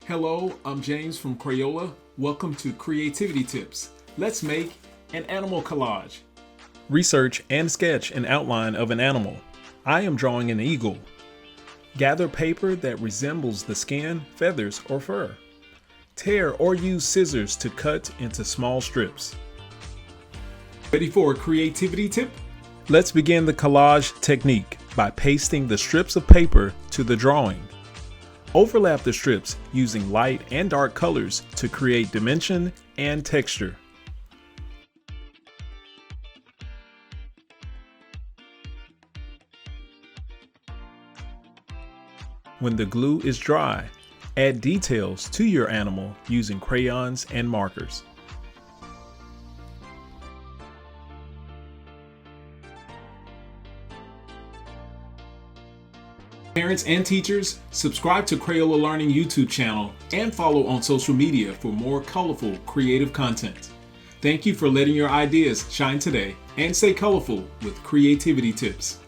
Hello, I'm James from Crayola. Welcome to Creativity Tips. Let's make an animal collage. Research and sketch an outline of an animal. I am drawing an eagle. Gather paper that resembles the skin, feathers, or fur. Tear or use scissors to cut into small strips. Ready for a creativity tip? Let's begin the collage technique by pasting the strips of paper to the drawing. Overlap the strips using light and dark colors to create dimension and texture. When the glue is dry, add details to your animal using crayons and markers. Parents and teachers, subscribe to Crayola Learning YouTube channel and follow on social media for more colorful, creative content. Thank you for letting your ideas shine today and stay colorful with creativity tips.